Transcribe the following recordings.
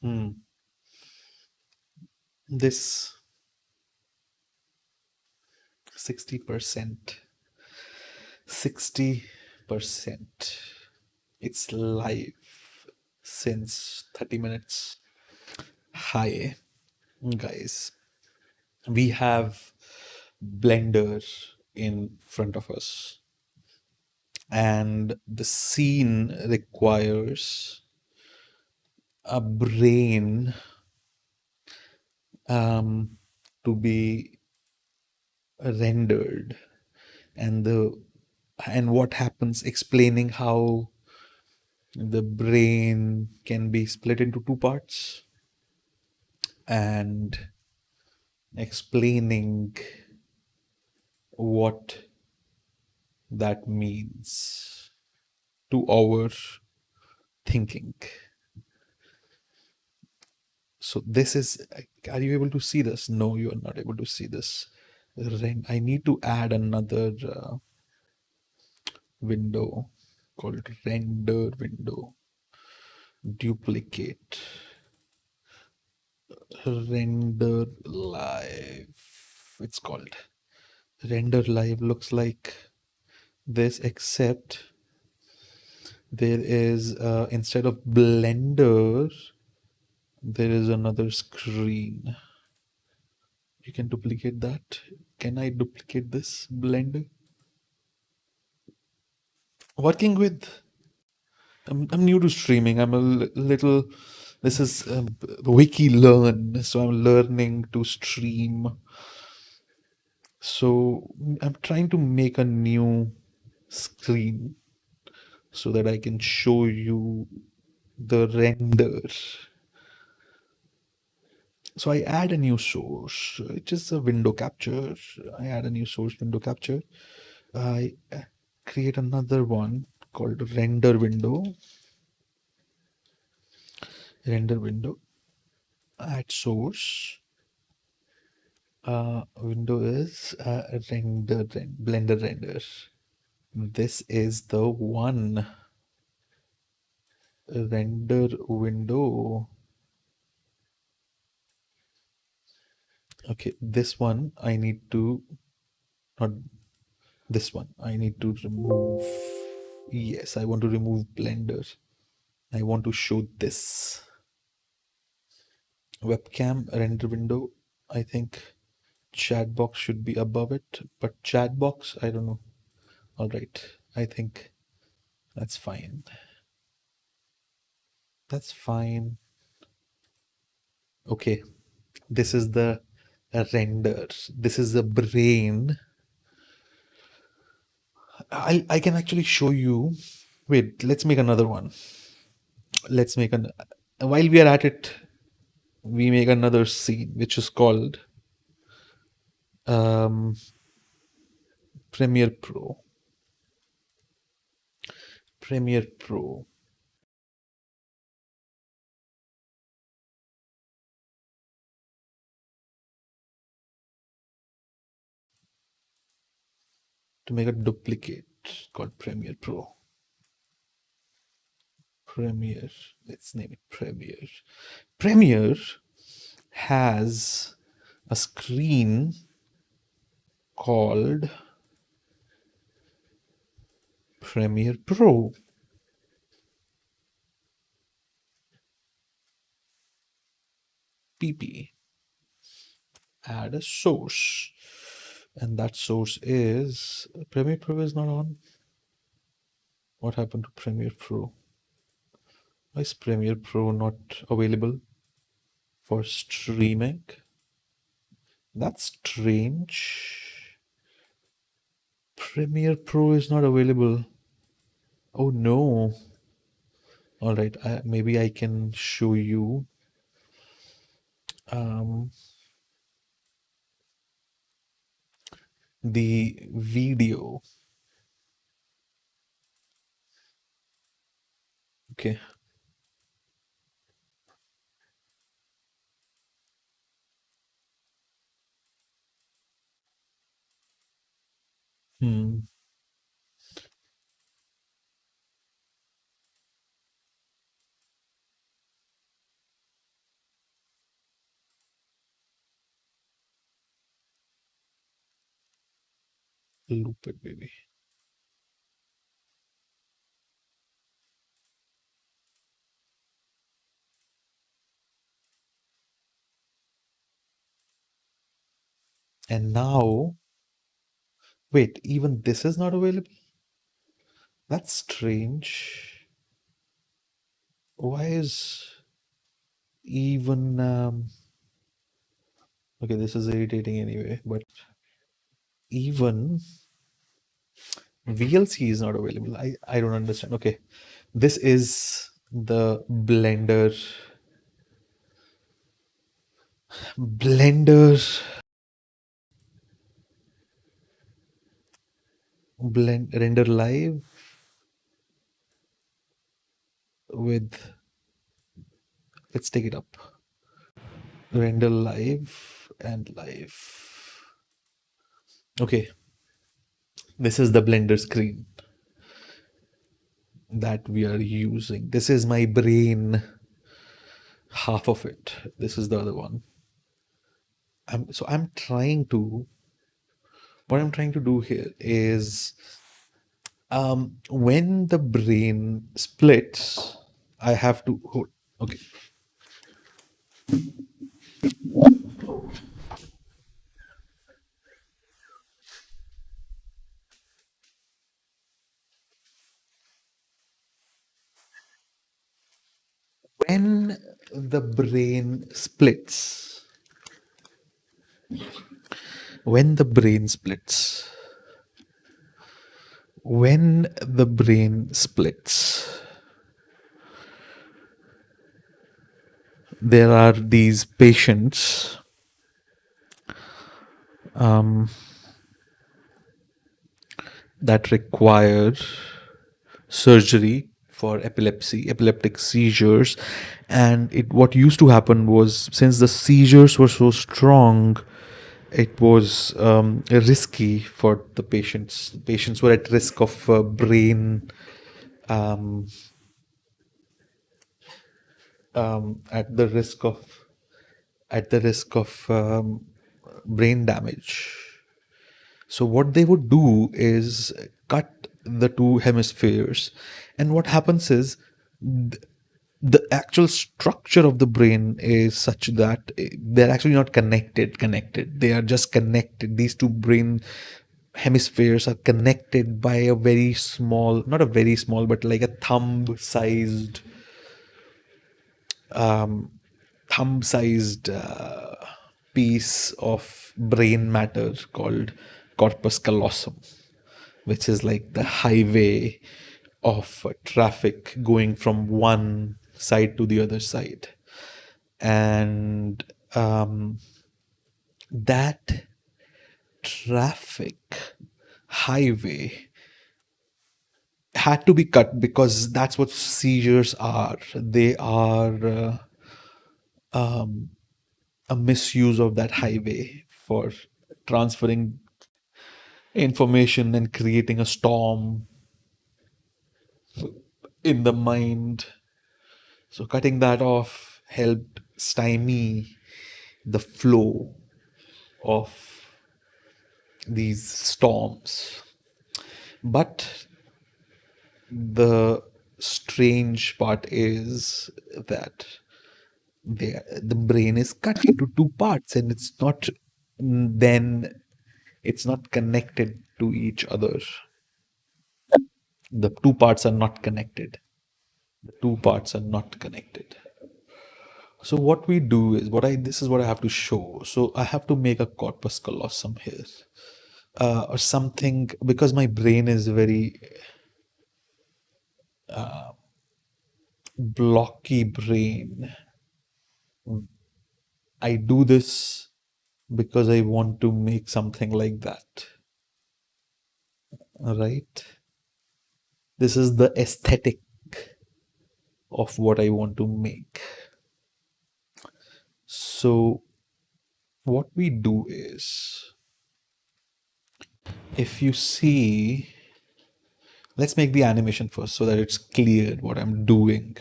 Hmm. This 60%. 60%. It's live since 30 minutes. Hi, guys. We have Blender in front of us, and the scene requires a brain um, to be rendered, and what happens, explaining how the brain can be split into two parts, and explaining what that means to our thinking. So this is, are you able to see this? No, you are not able to see this. I need to add another window called render window. Duplicate. Render live. It's called. Render live looks like this, except there is, instead of Blender, there is another screen. You can duplicate that. Can I duplicate this Blender? Working with, I'm new to streaming. I'm a little, this is wiki learn, so I'm learning to stream. So I'm trying to make a new screen so that I can show you the render. So I add a new source, which is a window capture. I add a new source, window capture. I create another one called render window. Render window. Add source. Window is Blender render. This is the one. Render window. Okay, this one I need to, not this one. I need to remove. Yes, I want to remove Blender. I want to show this. Webcam render window. I think chat box should be above it, but chat box, I don't know. All right, I think that's fine. That's fine. Okay, this is the render. This is the brain. I can actually show you. Wait, let's make another one. Let's make an. While we are at it, we make another scene, which is called um, Premiere Pro. Premiere Pro. To make a duplicate called Premiere Pro. Premiere. Let's name it Premiere. Premiere has a screen called Premiere Pro. PP. Add a source. And that source is Premiere Pro is not on. What happened to Premiere Pro? Why is Premiere Pro not available for streaming? That's strange. Premiere Pro is not available. Oh no. All right, maybe I can show you. Um, the video. Okay. Hmm. Loop it, baby. And now, wait, even this is not available? That's strange. Why is even okay, this is irritating anyway, but even VLC is not available. I don't understand. Okay, this is the Blender blend render live with, let's take it up. Render live and live. Okay, this is the Blender screen that we are using. This is my brain, half of it. This is the other one. I'm trying to, what I'm trying to do here is, when the brain splits, I have to hold. Okay, when the brain splits, when the brain splits, when the brain splits, there are these patients, that require surgery for epileptic seizures. And what used to happen was, since the seizures were so strong, it was risky for the patients. Patients were at risk of brain, um, at the risk of brain damage. So what they would do is cut the two hemispheres, and what happens is, the actual structure of the brain is such that they're actually not connected. They are just connected. These two brain hemispheres are connected by a very small, not a very small, but like a thumb-sized piece of brain matter called corpus callosum, which is like the highway of traffic going from one side to the other side. And that traffic highway had to be cut, because that's what seizures are. They are a misuse of that highway for transferring information and creating a storm in the mind. So cutting that off helped stymie the flow of these storms. But the strange part is that the brain is cut into two parts, and then it's not connected to each other. The two parts are not connected. The two parts are not connected. So what we do is, this is what I have to show. So I have to make a corpus callosum here, or something, because my brain is very blocky brain. I do this because I want to make something like that. All right. This is the aesthetic of what I want to make. So what we do is, if you see, let's make the animation first so that it's clear what I'm doing.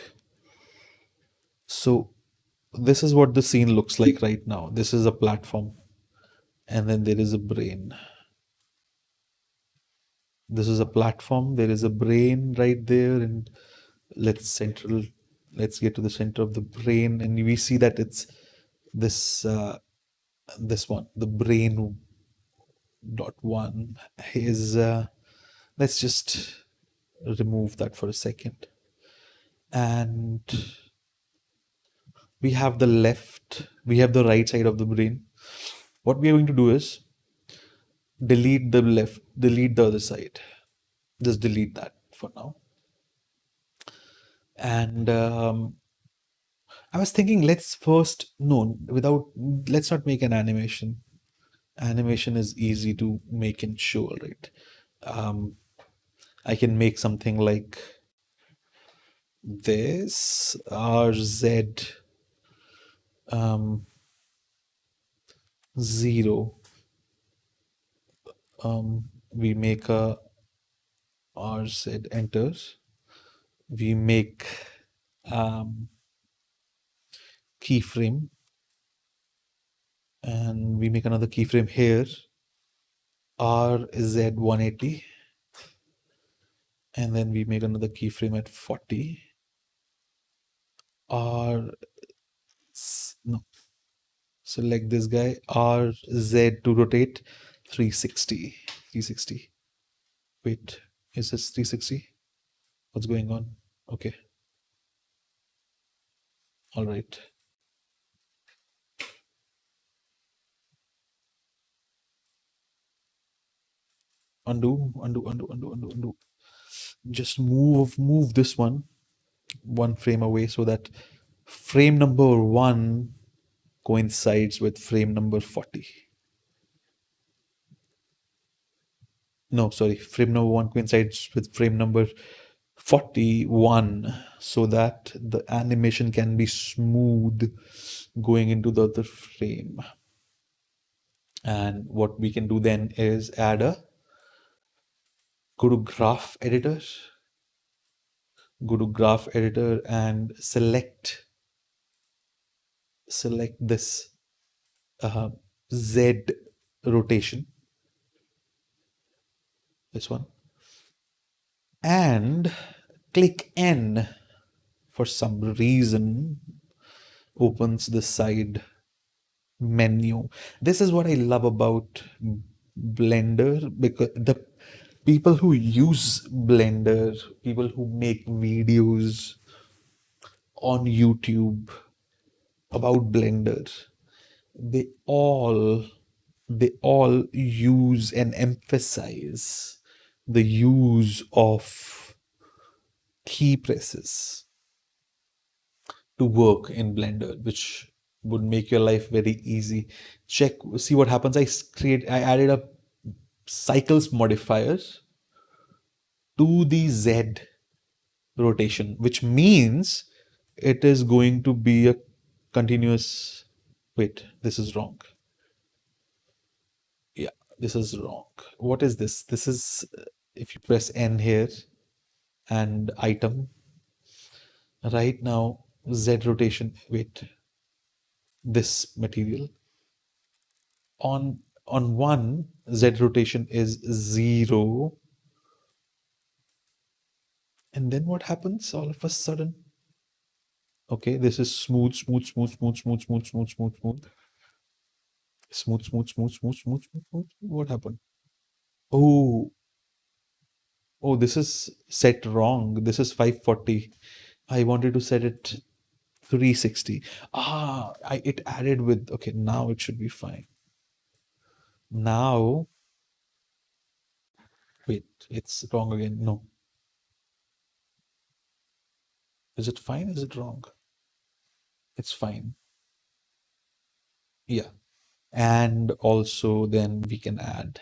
So this is what the scene looks like right now. This is a platform, and then there is a brain. This is a platform. There is a brain right there, and let's central. Let's get to the center of the brain, and we see that it's this this one, the brain dot one is. Let's just remove that for a second, and we have the right side of the brain. What we are going to do is delete the left, delete the other side. Just delete that for now. And I was thinking, let's first, no, without, let's not make an animation. Animation is easy to make and show, right? Um, I can make something like this, RZ 0. We make a RZ enters. We make keyframe, and we make another keyframe here, RZ180, and then we make another keyframe at 40, R, no, select this guy, RZ to rotate 360, 360. Wait, is this 360? What's going on? Okay, all right. Undo, undo, undo, undo, undo, undo. Just move this one frame away so that frame number 1 coincides with frame number 40. No, sorry, frame number 1 coincides with frame number 41 so that the animation can be smooth going into the other frame. And what we can do then is go to graph editor, and select this Z rotation, this one, and click N. For some reason opens the side menu. This is what I love about Blender, because the people who use Blender, people who make videos on YouTube about Blender, they all use and emphasize the use of key presses to work in Blender, which would make your life very easy. See what happens. I added a cycles modifier to the Z rotation, which means it is going to be a continuous. Wait, this is wrong. Yeah, this is wrong. What is this? This is, if you press N here and item, right now, Z rotation. Wait, this material. On one, Z rotation is 0. And then what happens all of a sudden? Okay, this is smooth, smooth, smooth, smooth, smooth, smooth, smooth, smooth, smooth. Smooth, smooth, smooth, smooth, smooth, smooth, smooth. What happened? Oh, oh, this is set wrong. This is 540. I wanted to set it 360. It added with, okay, now it should be fine. Now, wait, it's wrong again. No. Is it fine? Is it wrong? It's fine. Yeah. And also then we can add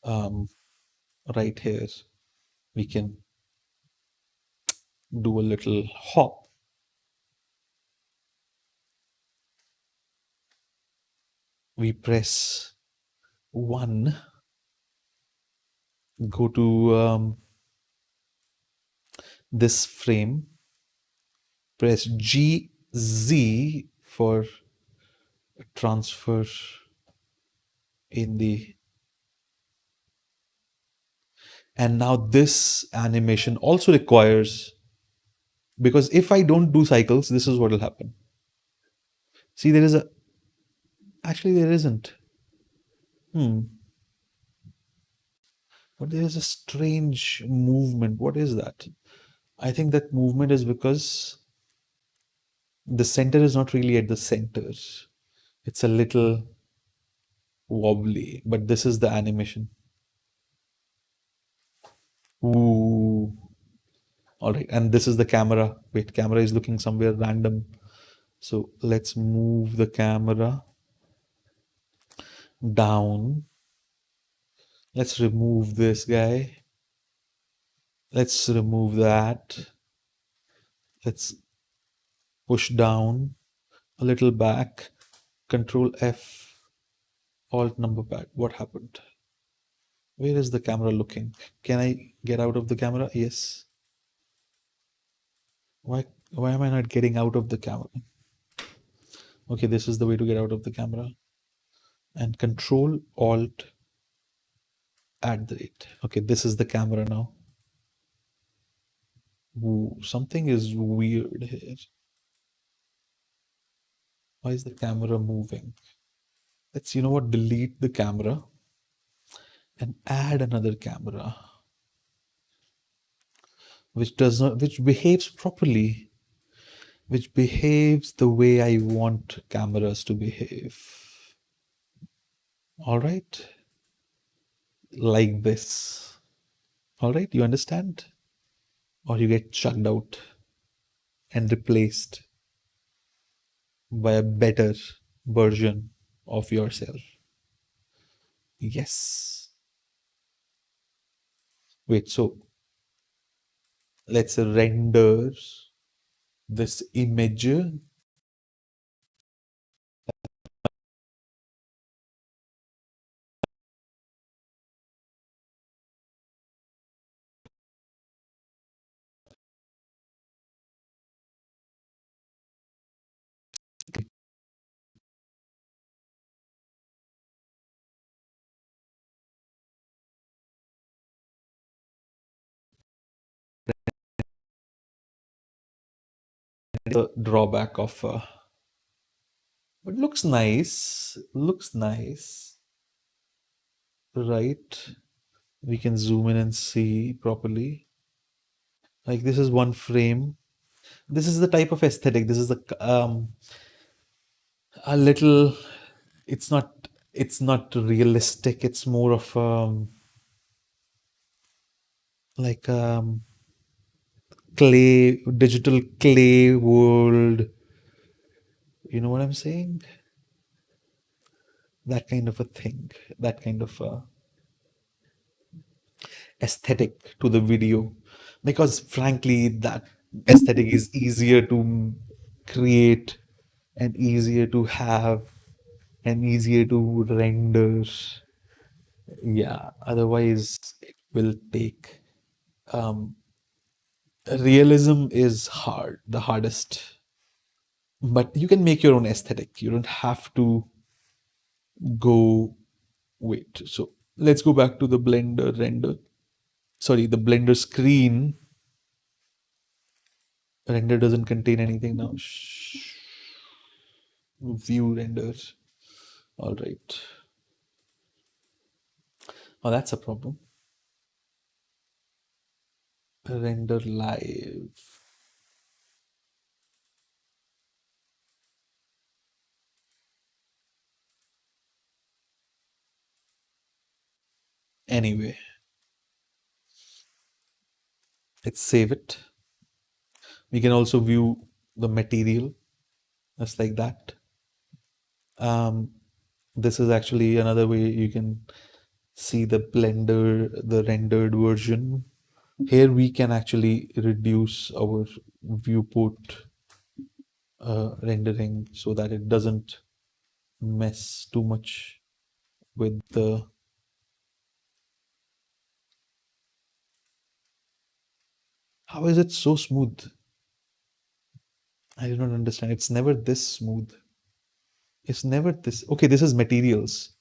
right here, we can do a little hop. We press 1, go to this frame, press GZ for transfer in the And now this animation also requires, because if I don't do cycles, this is what will happen. See, there is a, actually there isn't. Hmm. But there is a strange movement. What is that? I think that movement is because the center is not really at the center. It's a little wobbly, but this is the animation. Ooh. All right. And this is the camera. Wait, camera is looking somewhere random. So let's move the camera down. Let's remove this guy. Let's remove that. Let's push down a little back. Control F, Alt number pad. What happened? Where is the camera looking? Can I get out of the camera? Yes. Why am I not getting out of the camera? Okay, this is the way to get out of the camera. And Control Alt at the rate. Okay, this is the camera now. Ooh, something is weird here. Why is the camera moving? Let's, you know what, delete the camera and add another camera which does not, which behaves properly, which behaves the way I want cameras to behave. All right, like this. All right, you understand? Or you get chucked out and replaced by a better version of yourself. Yes. Wait, so let's render this image. The drawback of, but looks nice. Looks nice, right? We can zoom in and see properly. Like this is one frame. This is the type of aesthetic. This is a little. It's not. It's not realistic. It's more of like clay, digital clay world. You know what I'm saying? That kind of a thing. That kind of aesthetic to the video, because frankly, that aesthetic is easier to create and easier to have and easier to render. Yeah, otherwise it will take. Um, realism is hard, the hardest, but you can make your own aesthetic. You don't have to go. Wait, so let's go back to the Blender render. Sorry, the Blender screen. Render doesn't contain anything now. View renders. All right. Oh, that's a problem. Render live. Anyway, let's save it. We can also view the material just like that. Um, this is actually another way you can see the Blender, the rendered version. Here we can actually reduce our viewport rendering so that it doesn't mess too much with the. How is it so smooth? I do not understand. It's never this smooth. It's never this. Okay, this is materials.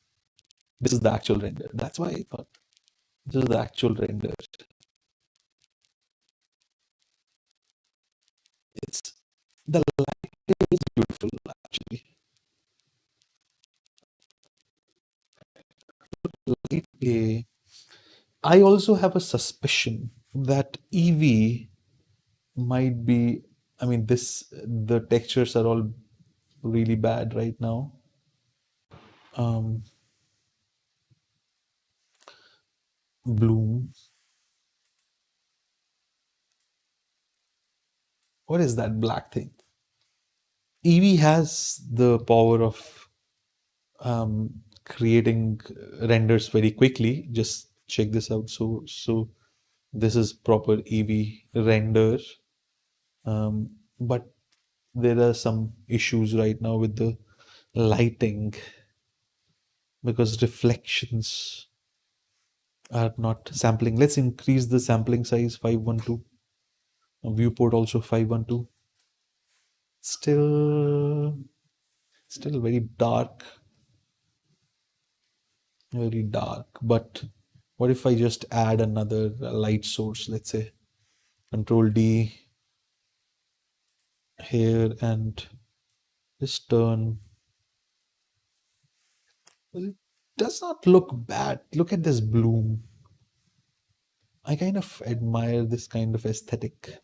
This is the actual render. That's why I thought this is the actual render. Okay. I also have a suspicion that EV might be, I mean, the textures are all really bad right now. Um, Bloom. What is that black thing? EV has the power of creating renders very quickly. Just check this out. So this is proper EV render. But there are some issues right now with the lighting because reflections are not sampling. Let's increase the sampling size 512. Viewport also 512. Still, still very dark, very dark. But what if I just add another light source? Let's say Control D here and just turn. Well, it does not look bad. Look at this bloom. I kind of admire this kind of aesthetic,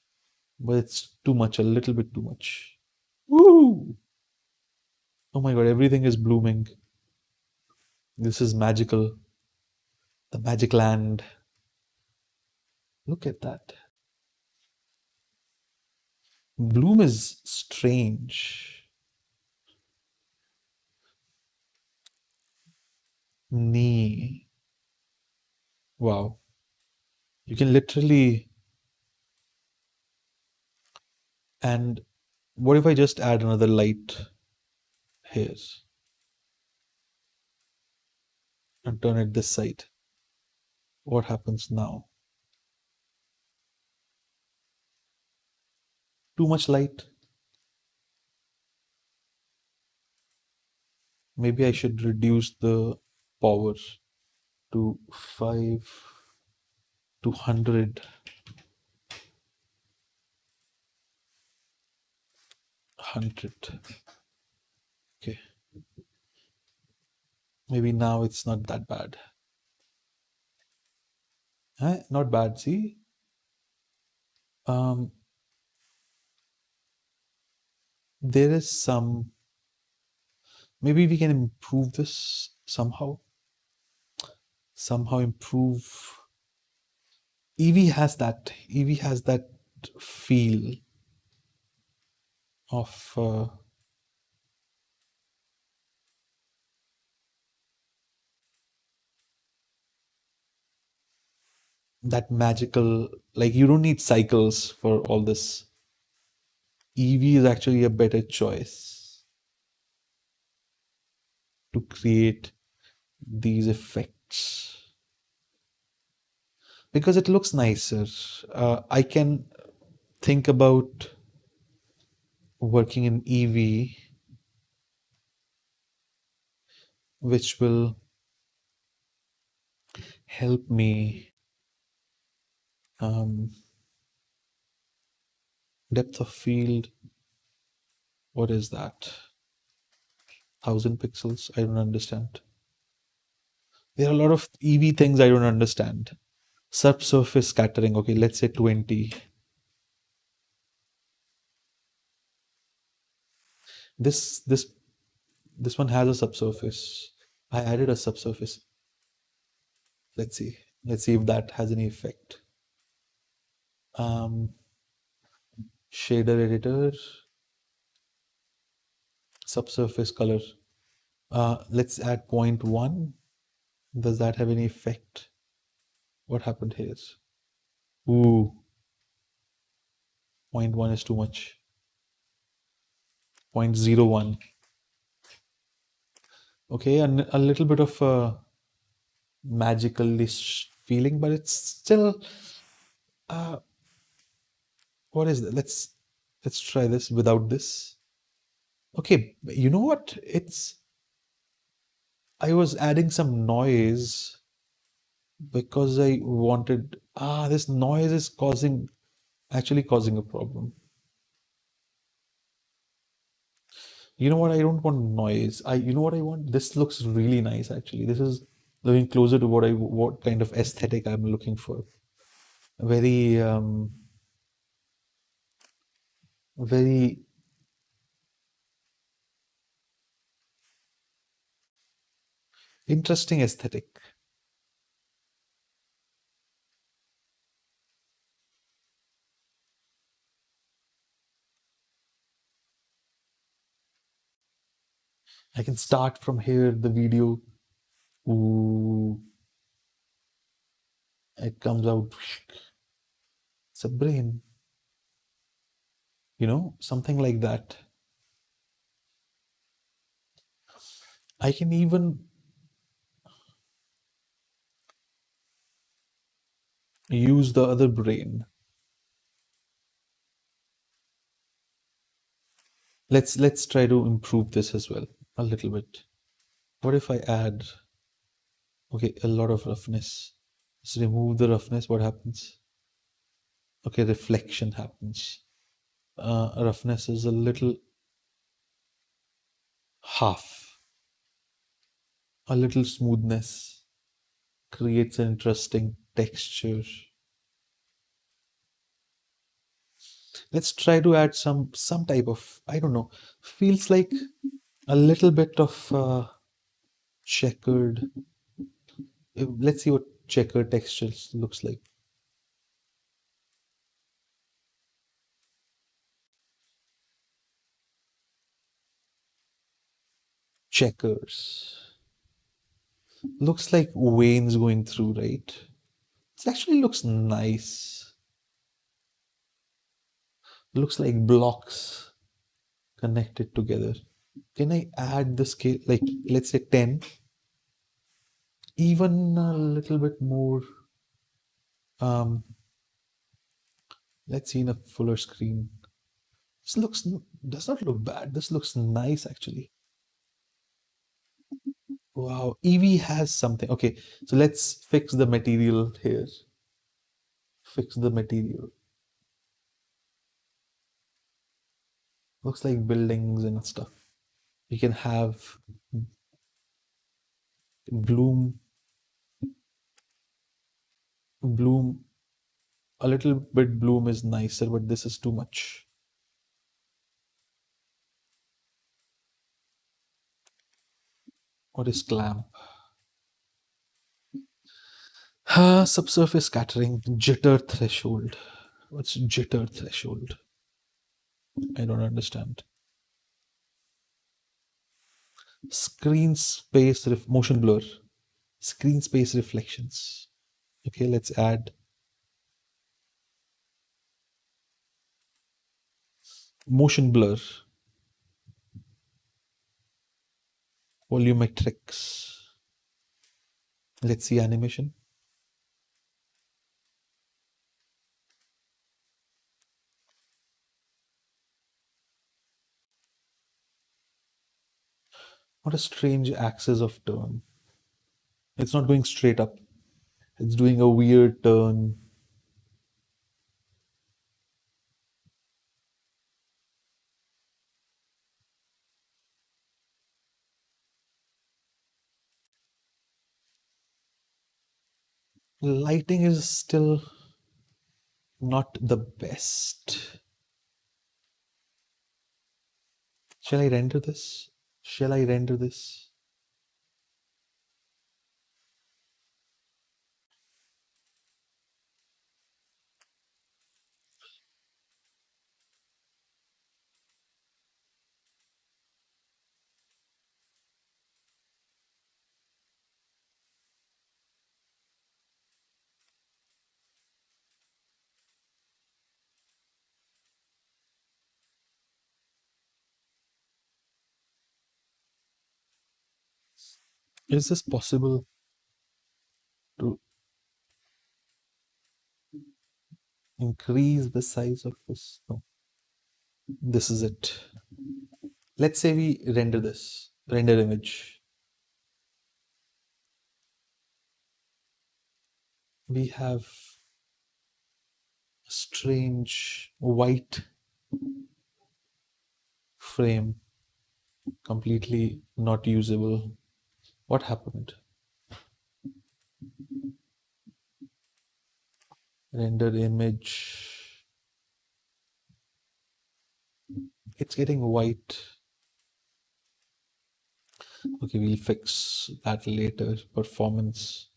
but it's too much, a little bit too much. Woo! Oh my god, everything is blooming. This is magical. The magic land. Look at that. Bloom is strange. Knee. Wow. You can literally. And what if I just add another light here and turn it this side? What happens now? Too much light? Maybe I should reduce the power to 5 to 100. 100. Okay. Maybe now it's not that bad. Huh? Not bad. See? Um, there is some. Maybe we can improve this somehow. Somehow improve. EV has that. EV has that feel of that magical. Like you don't need cycles for all this. EV is actually a better choice to create these effects because it looks nicer. I can think about working in EV, which will help me. Um, Depth of field, what is that? 1,000 pixels? I don't understand. There are a lot of EV things I don't understand. Subsurface scattering, okay, let's say 20. This this this one has a subsurface. I added a subsurface. Let's see. Let's see if that has any effect. Um, Shader editor, subsurface color. Let's add 0.1. Does that have any effect? What happened here? Ooh, zero point 0.1 is too much. 0.01. Okay, and a little bit of a magical-ish feeling, but it's still uh, what is that? Let's try this without this. Okay, you know what? I was adding some noise because I wanted this noise is actually causing a problem. You know what? I don't want noise. You know what I want? This looks really nice actually. This is living closer to what kind of aesthetic I'm looking for. Very very interesting aesthetic. I can start from here, the video. Ooh, it comes out. It's a brain, something like that. I can even use the other brain. Let's try to improve this as well a little bit. What if I add, okay, a lot of roughness? Just remove the roughness. What happens? Okay, reflection happens. Roughness is a little half. A little smoothness creates an interesting texture. Let's try to add some type of, I don't know, feels like a little bit of checkered. Let's see what checkered textures looks like. Checkers. Looks like veins going through, right? It actually looks nice. Looks like blocks connected together. Can I add the scale, like let's say 10? Even a little bit more. Um, let's see in a fuller screen. This does not look bad. This looks nice actually. Wow, Eevee has something. Okay, so let's fix the material here. Fix the material. Looks like buildings and stuff. You can have bloom, bloom. A little bit bloom is nicer, but this is too much. What is clamp? Subsurface scattering, jitter threshold. What's jitter threshold? I don't understand. Screen space motion blur. Screen space reflections. Okay, let's add motion blur. Volumetrics. Let's see animation. What a strange axis of turn. It's not going straight up. It's doing a weird turn. Lighting is still not the best. Shall I render this? Shall I render this? Is this possible to increase the size of this? No. This is it. Let's say we render this, render image. We have a strange white frame, completely not usable. What happened? Render image. It's getting white. Okay, we'll fix that later. Performance,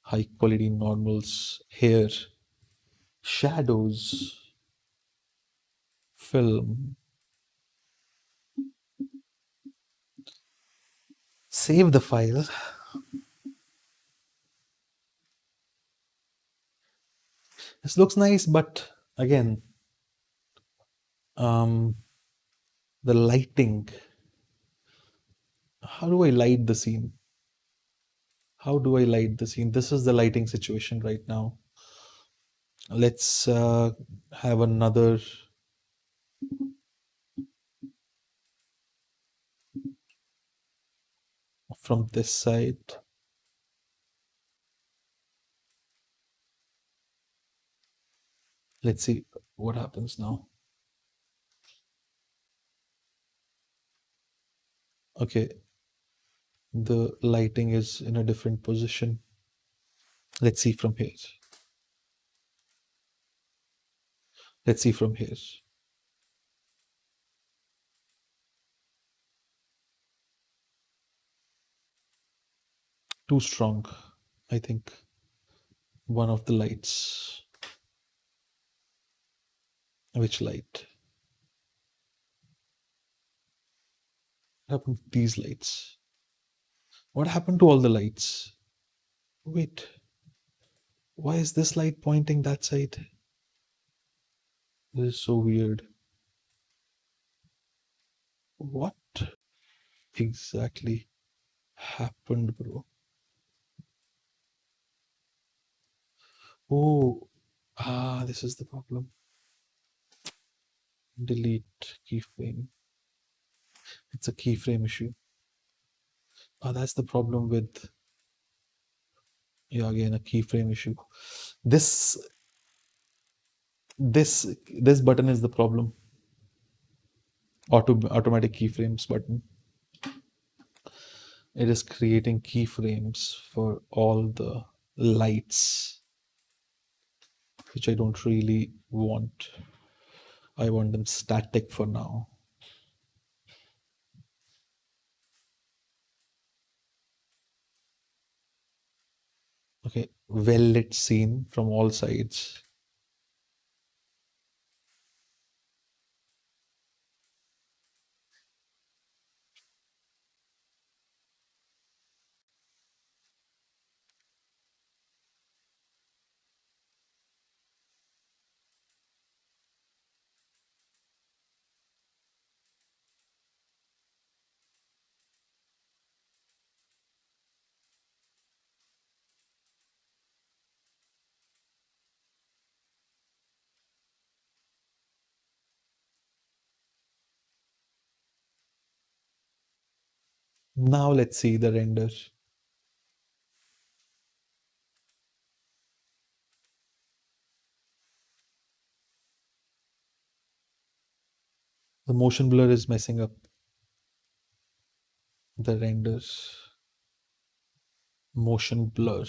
high quality normals, hair, shadows, film. Save the file. This looks nice, but again, um, the lighting. How do I light the scene? How do I light the scene? This is the lighting situation right now. Let's have another from this side. Let's see what happens now. Okay, the lighting is in a different position. Let's see from here. Let's see from here. Too strong, I think. One of the lights. Which light? What happened to these lights? What happened to all the lights? Wait, why is this light pointing that side? This is so weird. What exactly happened, bro? Oh, this is the problem. Delete keyframe. It's a keyframe issue. That's the problem with, yeah, again, a keyframe issue. This this button is the problem. Automatic keyframes button. It is creating keyframes for all the lights, which I don't really want. I want them static for now. Okay, well lit scene from all sides. Now let's see the render. The motion blur is messing up the renders. Motion blur.